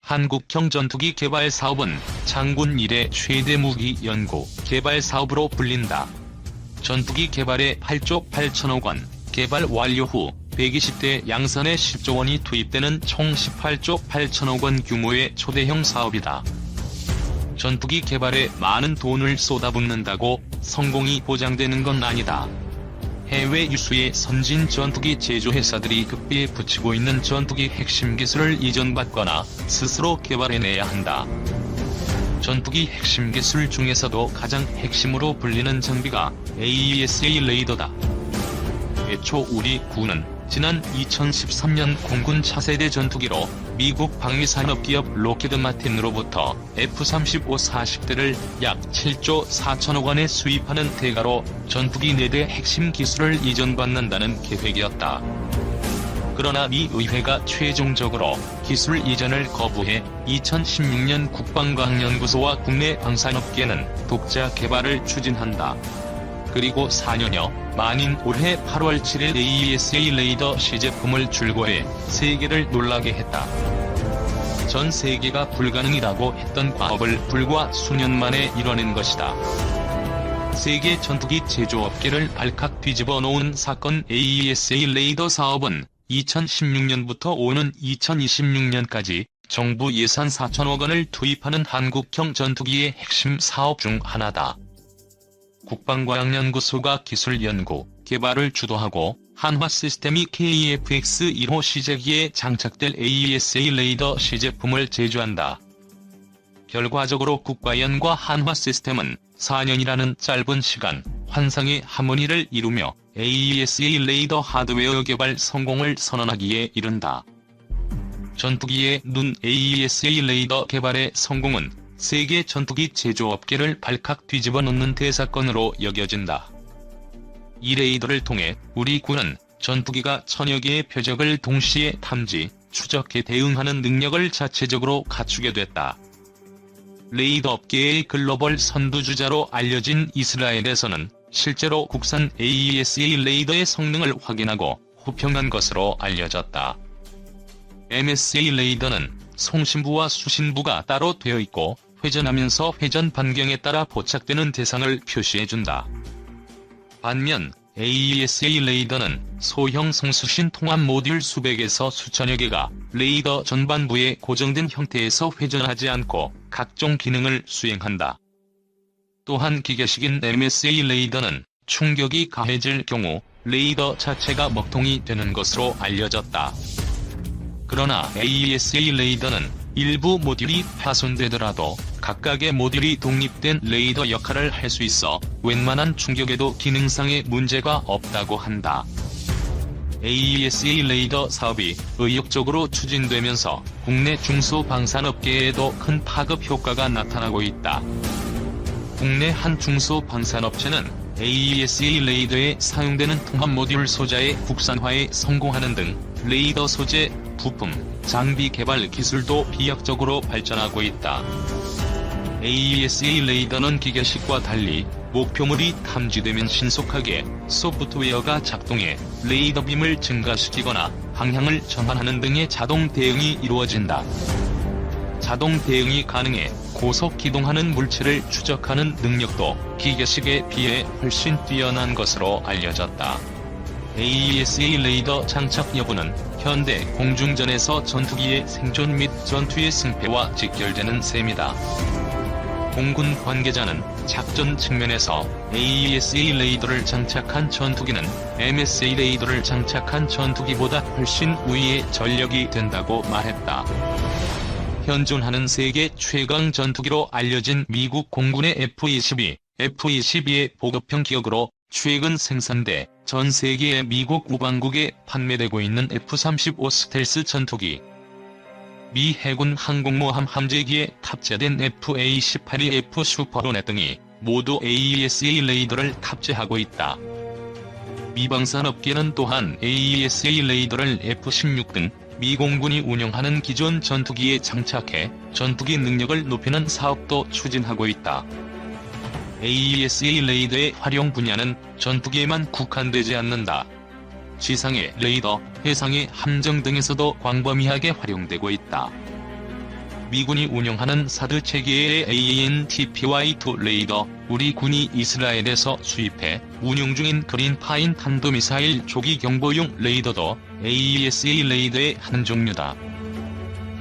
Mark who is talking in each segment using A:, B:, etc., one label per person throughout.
A: 한국형 전투기 개발 사업은 장군 이래 최대 무기 연구, 개발 사업으로 불린다. 전투기 개발에 8조 8천억 원, 개발 완료 후 120대 양산에 10조 원이 투입되는 총 18조 8천억 원 규모의 초대형 사업이다. 전투기 개발에 많은 돈을 쏟아붓는다고 성공이 보장되는 건 아니다. 해외 유수의 선진 전투기 제조회사들이 급비에 붙이고 있는 전투기 핵심 기술을 이전받거나 스스로 개발해내야 한다. 전투기 핵심 기술 중에서도 가장 핵심으로 불리는 장비가 AESA 레이더다. 애초 우리 군은 지난 2013년 공군 차세대 전투기로 미국 방위산업기업 록히드 마틴으로부터 F-35 40대를 약 7조 4천억 원에 수입하는 대가로 전투기 4대 핵심 기술을 이전받는다는 계획이었다. 그러나 미 의회가 최종적으로 기술 이전을 거부해 2016년 국방과학연구소와 국내 방산업계는 독자 개발을 추진한다. 그리고 4년여 만인 올해 8월 7일 AESA 레이더 시제품을 출고해 세계를 놀라게 했다. 전 세계가 불가능이라고 했던 과업을 불과 수년 만에 이뤄낸 것이다. 세계 전투기 제조업계를 발칵 뒤집어 놓은 사건. AESA 레이더 사업은 2016년부터 오는 2026년까지 정부 예산 4천억 원을 투입하는 한국형 전투기의 핵심 사업 중 하나다. 국방과학연구소가 기술 연구, 개발을 주도하고 한화시스템이 KF-X1호 시제기에 장착될 AESA 레이더 시제품을 제조한다. 결과적으로 국가연과 한화시스템은 4년이라는 짧은 시간, 환상의 하모니를 이루며 AESA 레이더 하드웨어 개발 성공을 선언하기에 이른다. 전투기의 눈 AESA 레이더 개발의 성공은 세계 전투기 제조업계를 발칵 뒤집어 놓는 대사건으로 여겨진다. 이 레이더를 통해 우리 군은 전투기가 천여 개의 표적을 동시에 탐지, 추적해 대응하는 능력을 자체적으로 갖추게 됐다. 레이더 업계의 글로벌 선두주자로 알려진 이스라엘에서는 실제로 국산 AESA 레이더의 성능을 확인하고 호평한 것으로 알려졌다. MSA 레이더는 송신부와 수신부가 따로 되어 있고 회전하면서 회전 반경에 따라 포착되는 대상을 표시해준다. 반면 AESA 레이더는 소형 송수신 통합 모듈 수백에서 수천여 개가 레이더 전반부에 고정된 형태에서 회전하지 않고 각종 기능을 수행한다. 또한 기계식인 MSA 레이더는 충격이 가해질 경우 레이더 자체가 먹통이 되는 것으로 알려졌다. 그러나 AESA 레이더는 일부 모듈이 파손되더라도 각각의 모듈이 독립된 레이더 역할을 할 수 있어 웬만한 충격에도 기능상의 문제가 없다고 한다. AESA 레이더 사업이 의욕적으로 추진되면서 국내 중소방산업계에도 큰 파급 효과가 나타나고 있다. 국내 한 중소방산업체는 AESA 레이더에 사용되는 통합 모듈 소자의 국산화에 성공하는 등 레이더 소재, 부품, 장비 개발 기술도 비약적으로 발전하고 있다. AESA 레이더는 기계식과 달리 목표물이 탐지되면 신속하게 소프트웨어가 작동해 레이더 빔을 증가시키거나 방향을 전환하는 등의 자동 대응이 이루어진다. 자동 대응이 가능해 고속 기동하는 물체를 추적하는 능력도 기계식에 비해 훨씬 뛰어난 것으로 알려졌다. AESA 레이더 장착 여부는 현대 공중전에서 전투기의 생존 및 전투의 승패와 직결되는 셈이다. 공군 관계자는 작전 측면에서 AESA 레이더를 장착한 전투기는 MSA 레이더를 장착한 전투기보다 훨씬 우위의 전력이 된다고 말했다. 현존하는 세계 최강 전투기로 알려진 미국 공군의 F-22, F-22의 보급형 기억으로 최근 생산돼 전 세계의 미국 우방국에 판매되고 있는 F-35 스텔스 전투기, 미 해군 항공모함 함재기에 탑재된 FA-18이 F 슈퍼로넷 등이 모두 AESA 레이더를 탑재하고 있다. 미 방산업계는 또한 AESA 레이더를 F-16 등 미 공군이 운영하는 기존 전투기에 장착해 전투기 능력을 높이는 사업도 추진하고 있다. AESA 레이더의 활용 분야는 전투기에만 국한되지 않는다. 지상의 레이더, 해상의 함정 등에서도 광범위하게 활용되고 있다. 미군이 운영하는 사드 체계의 AAN-TPY-2 레이더, 우리 군이 이스라엘에서 수입해 운용 중인 그린파인 탄도미사일 조기 경보용 레이더도 AESA 레이더의 한 종류다.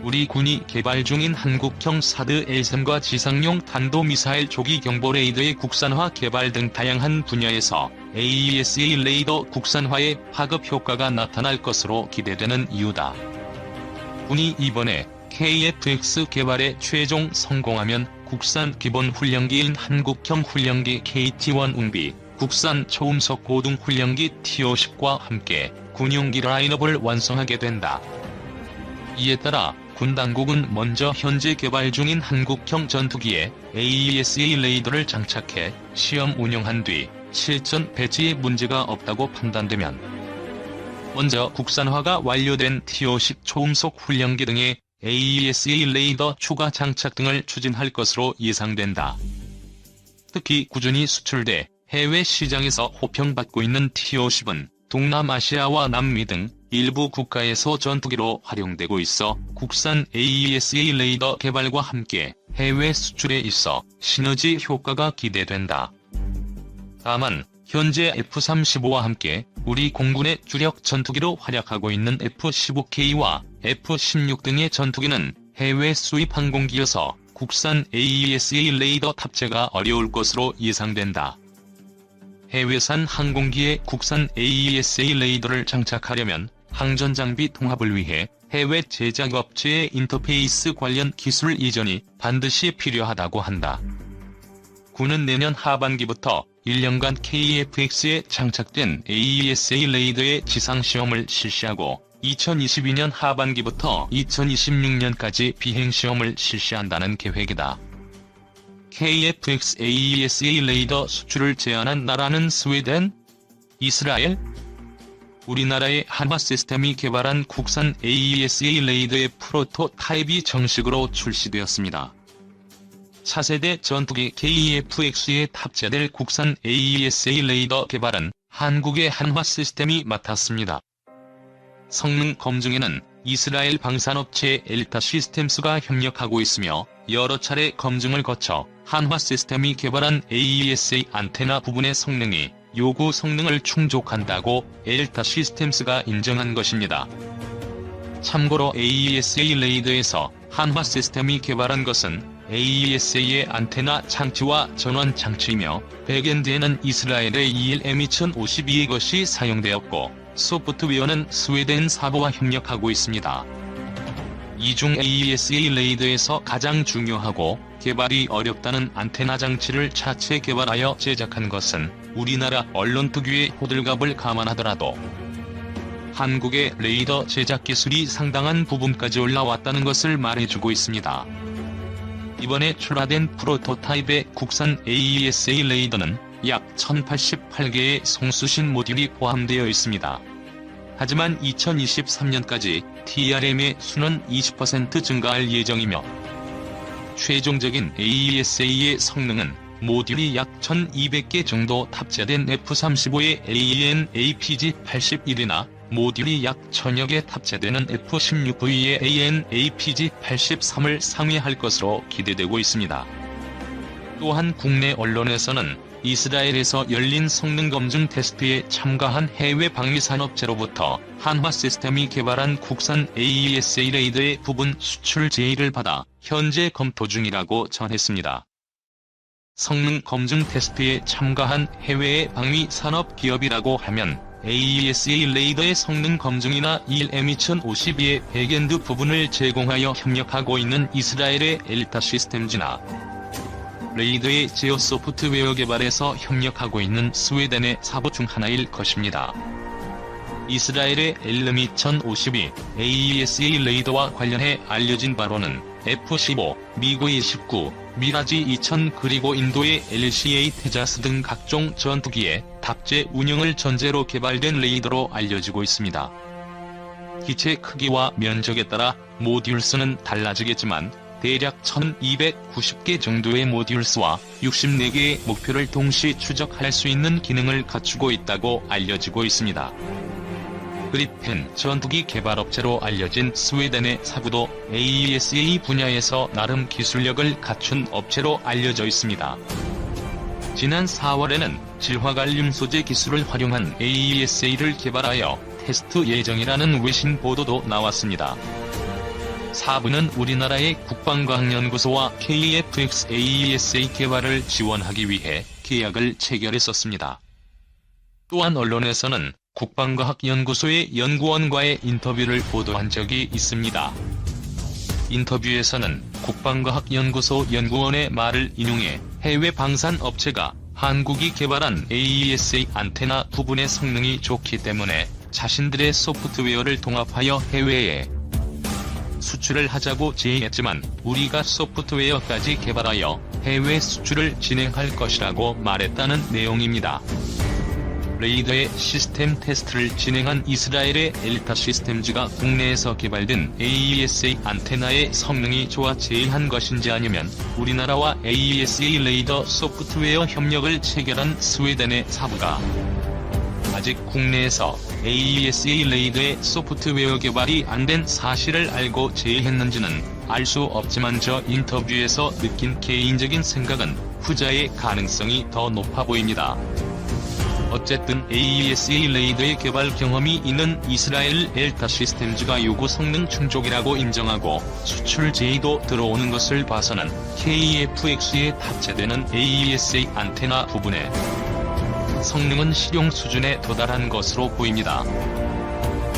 A: 우리 군이 개발 중인 한국형 사드 L3과 지상용 탄도미사일 조기 경보 레이더의 국산화 개발 등 다양한 분야에서 AESA 레이더 국산화의 파급 효과가 나타날 것으로 기대되는 이유다. 군이 이번에 KF-X 개발에 최종 성공하면 국산 기본 훈련기인 한국형 훈련기 KT-1 운비, 국산 초음속 고등 훈련기 T-50과 함께 군용기 라인업을 완성하게 된다. 이에 따라 군 당국은 먼저 현재 개발 중인 한국형 전투기에 AESA 레이더를 장착해 시험 운용한 뒤 실전 배치에 문제가 없다고 판단되면 먼저 국산화가 완료된 T-50 초음속 훈련기 등에 AESA 레이더 추가 장착 등을 추진할 것으로 예상된다. 특히 꾸준히 수출돼 해외 시장에서 호평받고 있는 T-50은 동남아시아와 남미 등 일부 국가에서 전투기로 활용되고 있어 국산 AESA 레이더 개발과 함께 해외 수출에 있어 시너지 효과가 기대된다. 다만 현재 F-35와 함께 우리 공군의 주력 전투기로 활약하고 있는 F-15K와 F-16 등의 전투기는 해외 수입 항공기여서 국산 AESA 레이더 탑재가 어려울 것으로 예상된다. 해외산 항공기에 국산 AESA 레이더를 장착하려면 항전장비 통합을 위해 해외 제작업체의 인터페이스 관련 기술 이전이 반드시 필요하다고 한다. 군은 내년 하반기부터 1년간 KF-X에 장착된 AESA 레이더의 지상시험을 실시하고 2022년 하반기부터 2026년까지 비행시험을 실시한다는 계획이다. KF-X AESA 레이더 수출을 제한한 나라는 스웨덴, 이스라엘, 우리나라의 한화 시스템이 개발한 국산 AESA 레이더의 프로토타입이 정식으로 출시되었습니다. 차세대 전투기 KF-X에 탑재될 국산 AESA 레이더 개발은 한국의 한화 시스템이 맡았습니다. 성능 검증에는 이스라엘 방산업체 엘타 시스템스가 협력하고 있으며 여러 차례 검증을 거쳐 한화 시스템이 개발한 AESA 안테나 부분의 성능이 요구 성능을 충족한다고 엘타 시스템스가 인정한 것입니다. 참고로 AESA 레이더에서 한화 시스템이 개발한 것은 AESA의 안테나 장치와 전원 장치이며 백엔드에는 이스라엘의 ELM2052의 것이 사용되었고 소프트웨어는 스웨덴 사보와 협력하고 있습니다. 이중 AESA 레이더에서 가장 중요하고 개발이 어렵다는 안테나 장치를 자체 개발하여 제작한 것은 우리나라 언론 특유의 호들갑을 감안하더라도 한국의 레이더 제작 기술이 상당한 부분까지 올라왔다는 것을 말해주고 있습니다. 이번에 출하된 프로토타입의 국산 AESA 레이더는 약 1088개의 송수신 모듈이 포함되어 있습니다. 하지만 2023년까지 TRM의 수는 20% 증가할 예정이며 최종적인 AESA의 성능은 모듈이 약 1200개 정도 탑재된 F-35의 AN/APG-81이나 모듈이 약 1000여 개 탑재되는 F-16V의 AN/APG-83을 상회할 것으로 기대되고 있습니다. 또한 국내 언론에서는 이스라엘에서 열린 성능 검증 테스트에 참가한 해외 방위산업체로부터 한화 시스템이 개발한 국산 AESA 레이더의 부분 수출 제의를 받아 현재 검토 중이라고 전했습니다. 성능 검증 테스트에 참가한 해외의 방위산업 기업이라고 하면 AESA 레이더의 성능 검증이나 ELM2052의 백엔드 부분을 제공하여 협력하고 있는 이스라엘의 엘타 시스템즈나 레이더의 제어 소프트웨어 개발에서 협력하고 있는 스웨덴의 사보 중 하나일 것입니다. 이스라엘의 ELM2052 AESA 레이더와 관련해 알려진 바로는 F-15, 미국의 19, 미라지 2000 그리고 인도의 LCA 테자스 등 각종 전투기에 탑재 운영을 전제로 개발된 레이더로 알려지고 있습니다. 기체 크기와 면적에 따라 모듈 수는 달라지겠지만 대략 1290개 정도의 모듈 수와 64개의 목표를 동시 추적할 수 있는 기능을 갖추고 있다고 알려지고 있습니다. 그리펜 전투기 개발업체로 알려진 스웨덴의 사부도 AESA 분야에서 나름 기술력을 갖춘 업체로 알려져 있습니다. 지난 4월에는 질화갈륨 소재 기술을 활용한 AESA를 개발하여 테스트 예정이라는 외신 보도도 나왔습니다. 사부는 우리나라의 국방과학연구소와 KFX AESA 개발을 지원하기 위해 계약을 체결했었습니다. 또한 언론에서는 국방과학연구소의 연구원과의 인터뷰를 보도한 적이 있습니다. 인터뷰에서는 국방과학연구소 연구원의 말을 인용해 해외 방산 업체가 한국이 개발한 AESA 안테나 부분의 성능이 좋기 때문에 자신들의 소프트웨어를 통합하여 해외에 수출을 하자고 제의했지만 우리가 소프트웨어까지 개발하여 해외 수출을 진행할 것이라고 말했다는 내용입니다. 레이더의 시스템 테스트를 진행한 이스라엘의 엘타 시스템즈가 국내에서 개발된 AESA 안테나의 성능이 좋아 제의한 것인지 아니면 우리나라와 AESA 레이더 소프트웨어 협력을 체결한 스웨덴의 사부가 아직 국내에서 AESA 레이더의 소프트웨어 개발이 안 된 사실을 알고 제의했는지는 알 수 없지만 저 인터뷰에서 느낀 개인적인 생각은 후자의 가능성이 더 높아 보입니다. 어쨌든 AESA 레이더의 개발 경험이 있는 이스라엘 엘타 시스템즈가 요구 성능 충족이라고 인정하고 수출 제의도 들어오는 것을 봐서는 KFX에 탑재되는 AESA 안테나 부분의 성능은 실용 수준에 도달한 것으로 보입니다.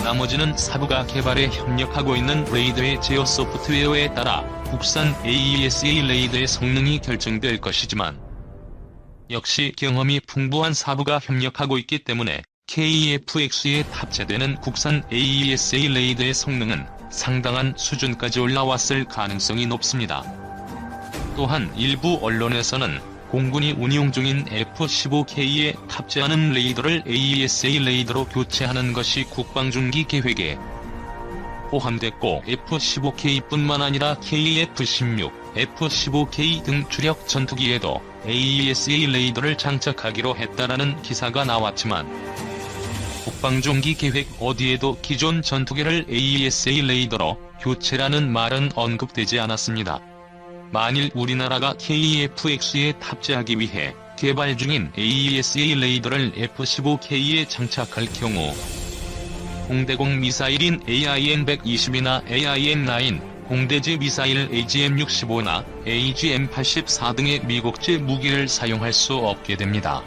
A: 나머지는 사부가 개발에 협력하고 있는 레이더의 제어 소프트웨어에 따라 국산 AESA 레이더의 성능이 결정될 것이지만 역시 경험이 풍부한 사부가 협력하고 있기 때문에 KFX에 탑재되는 국산 AESA 레이더의 성능은 상당한 수준까지 올라왔을 가능성이 높습니다. 또한 일부 언론에서는 공군이 운용 중인 F-15K에 탑재하는 레이더를 AESA 레이더로 교체하는 것이 국방중기 계획에 포함됐고 F-15K뿐만 아니라 KF-16, F-15K 등 주력 전투기에도 AESA 레이더를 장착하기로 했다라는 기사가 나왔지만 국방중기 계획 어디에도 기존 전투기를 AESA 레이더로 교체라는 말은 언급되지 않았습니다. 만일 우리나라가 KFX에 탑재하기 위해 개발 중인 AESA 레이더를 F-15K에 장착할 경우 공대공 미사일인 AIM-120이나 AIM-9, 공대지 미사일 AGM-65나 AGM-84 등의 미국제 무기를 사용할 수 없게 됩니다.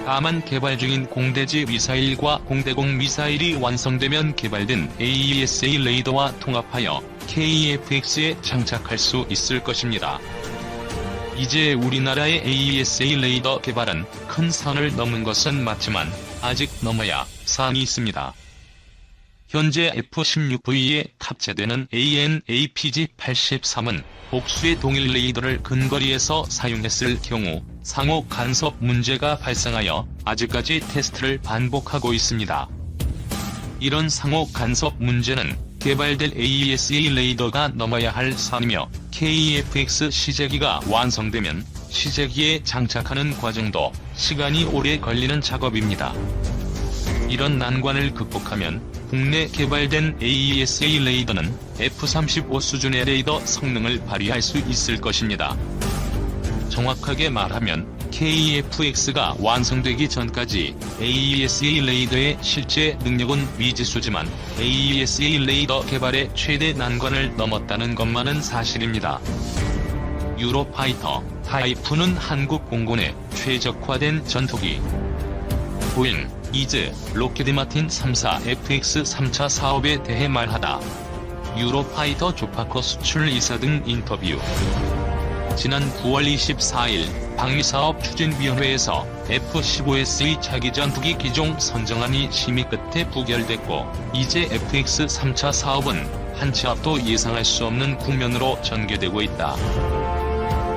A: 다만 개발 중인 공대지 미사일과 공대공 미사일이 완성되면 개발된 AESA 레이더와 통합하여 KFX에 장착할 수 있을 것입니다. 이제 우리나라의 AESA 레이더 개발은 큰 산을 넘은 것은 맞지만 아직 넘어야 산이 있습니다. 현재 F-16V에 탑재되는 AN/APG-83은 복수의 동일 레이더를 근거리에서 사용했을 경우 상호 간섭 문제가 발생하여 아직까지 테스트를 반복하고 있습니다. 이런 상호 간섭 문제는 개발될 AESA 레이더가 넘어야 할 산이며 KFX 시제기가 완성되면 시제기에 장착하는 과정도 시간이 오래 걸리는 작업입니다. 이런 난관을 극복하면 국내 개발된 AESA 레이더는 F-35 수준의 레이더 성능을 발휘할 수 있을 것입니다. 정확하게 말하면 KFX가 완성되기 전까지 AESA 레이더의 실제 능력은 미지수지만 AESA 레이더 개발의 최대 난관을 넘었다는 것만은 사실입니다. 유로파이터 타이푼은 한국 공군의 최적화된 전투기. 보잉, 이즈, 로키드마틴 3사 FX 3차 사업에 대해 말하다. 유로파이터 조파커 수출 이사 등 인터뷰. 지난 9월 24일 방위사업 추진위원회에서 F-15SE 차기 전투기 기종 선정안이 심의 끝에 부결됐고 이제 FX 3차 사업은 한 치 앞도 예상할 수 없는 국면으로 전개되고 있다.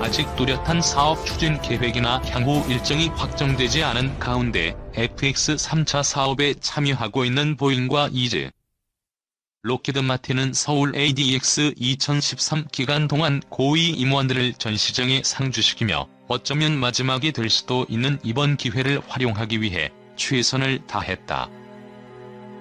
A: 아직 뚜렷한 사업 추진 계획이나 향후 일정이 확정되지 않은 가운데 FX 3차 사업에 참여하고 있는 보잉과 이즈, 로키드 마틴은 서울 ADX 2013 기간 동안 고위 임원들을 전 시장에 상주시키며 어쩌면 마지막이 될 수도 있는 이번 기회를 활용하기 위해 최선을 다했다.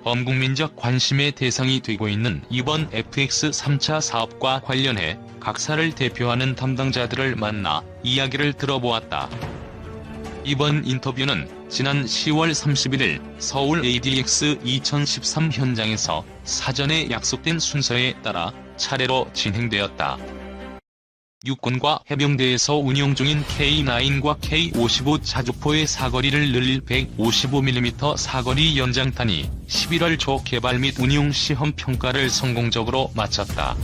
A: 범국민적 관심의 대상이 되고 있는 이번 FX 3차 사업과 관련해 각사를 대표하는 담당자들을 만나 이야기를 들어보았다. 이번 인터뷰는 지난 10월 31일 서울 ADX 2013 현장에서 사전에 약속된 순서에 따라 차례로 진행되었다. 육군과 해병대에서 운용 중인 K9과 K55 자주포의 사거리를 늘릴 155mm 사거리 연장탄이 11월 초 개발 및 운용 시험 평가를 성공적으로 마쳤다.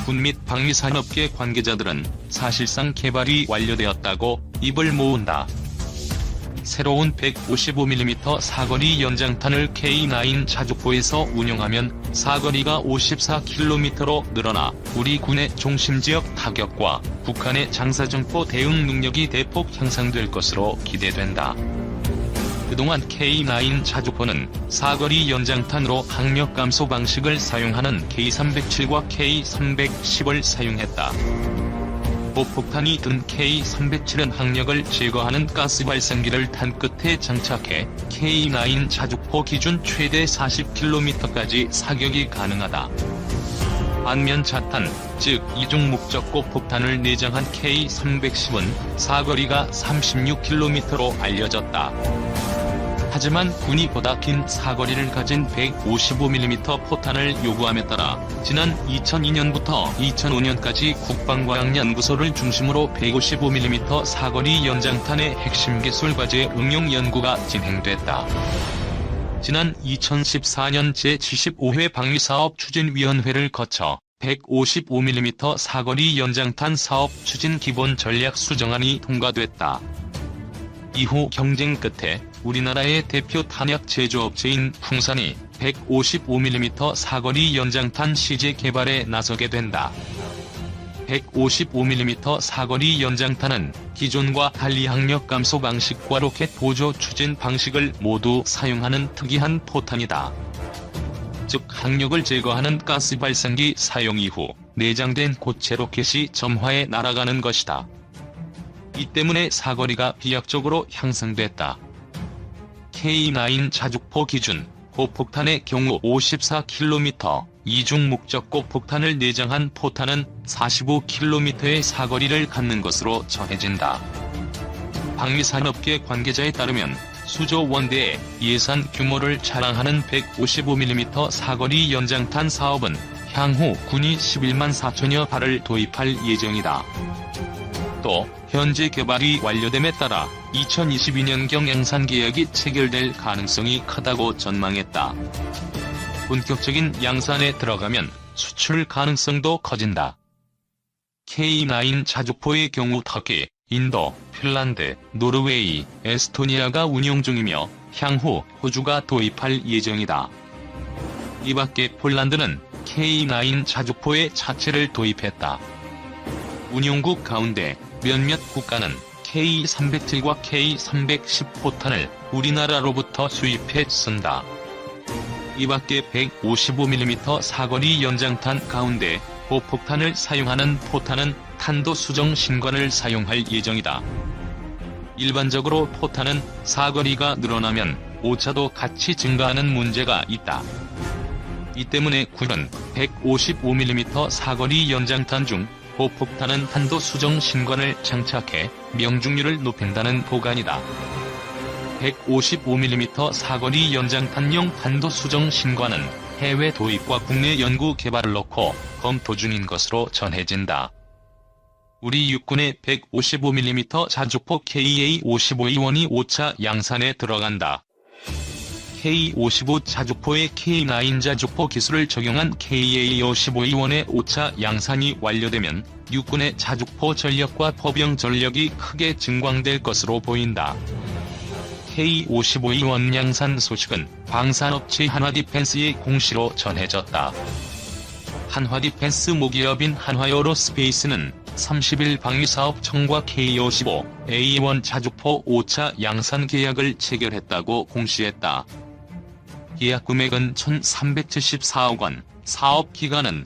A: 군 및 방위산업계 관계자들은 사실상 개발이 완료되었다고 입을 모은다. 새로운 155mm 사거리 연장탄을 K9 자주포에서 운용하면 사거리가 54km로 늘어나 우리 군의 중심지역 타격과 북한의 장사정포 대응 능력이 대폭 향상될 것으로 기대된다. 그동안 K9 자주포는 사거리 연장탄으로 항력 감소 방식을 사용하는 K307과 K310을 사용했다. 보폭탄이 든 K307은 항력을 제거하는 가스 발생기를 탄 끝에 장착해 K9 자주포 기준 최대 40km까지 사격이 가능하다. 반면 자탄, 즉 이중 목적고 폭탄을 내장한 K310은 사거리가 36km로 알려졌다. 하지만 군이 보다 긴 사거리를 가진 155mm 포탄을 요구함에 따라 지난 2002년부터 2005년까지 국방과학연구소를 중심으로 155mm 사거리 연장탄의 핵심 기술 과제 응용 연구가 진행됐다. 지난 2014년 제75회 방위사업 추진위원회를 거쳐 155mm 사거리 연장탄 사업 추진 기본 전략 수정안이 통과됐다. 이후 경쟁 끝에 우리나라의 대표 탄약 제조업체인 풍산이 155mm 사거리 연장탄 시제 개발에 나서게 된다. 155mm 사거리 연장탄은 기존과 달리 항력 감소 방식과 로켓 보조 추진 방식을 모두 사용하는 특이한 포탄이다. 즉 항력을 제거하는 가스 발생기 사용 이후 내장된 고체 로켓이 점화해 날아가는 것이다. 이 때문에 사거리가 비약적으로 향상됐다. K9 자주포 기준 고폭탄의 경우 54km, 이중 목적고 폭탄을 내장한 포탄은 45km의 사거리를 갖는 것으로 전해진다. 방위산업계 관계자에 따르면 수조 원대의 예산 규모를 자랑하는 155mm 사거리 연장탄 사업은 향후 군이 11만 4천여 발을 도입할 예정이다. 또 현재 개발이 완료됨에 따라 2022년경 양산 계약이 체결될 가능성이 크다고 전망했다. 본격적인 양산에 들어가면 수출 가능성도 커진다. K9 자주포의 경우 터키, 인도, 핀란드, 노르웨이, 에스토니아가 운용 중이며 향후 호주가 도입할 예정이다. 이 밖에 폴란드는 K9 자주포의 자체를 도입했다. 운용국 가운데 몇몇 국가는 K307과 K310 포탄을 우리나라로부터 수입해 쓴다. 이 밖에 155mm 사거리 연장탄 가운데 보폭탄을 사용하는 포탄은 탄도 수정 신관을 사용할 예정이다. 일반적으로 포탄은 사거리가 늘어나면 오차도 같이 증가하는 문제가 있다. 이 때문에 군은 155mm 사거리 연장탄 중 보폭탄은 탄도 수정 신관을 장착해 명중률을 높인다는 보관이다. 155mm 사거리 연장탄용 탄도 수정 신관은 해외 도입과 국내 연구 개발을 놓고 검토 중인 것으로 전해진다. 우리 육군의 155mm 자주포 KA-55E1이 5차 양산에 들어간다. K55 자주포의 K9 자주포 기술을 적용한 KA-55E1의 5차 양산이 완료되면 육군의 자주포 전력과 포병 전력이 크게 증강될 것으로 보인다. K55E1 양산 소식은 방산업체 한화디펜스의 공시로 전해졌다. 한화디펜스 모기업인 한화에어로스페이스는 30일 방위사업청과 K55A1 자주포 5차 양산 계약을 체결했다고 공시했다. 계약 금액은 1,374억 원, 사업 기간은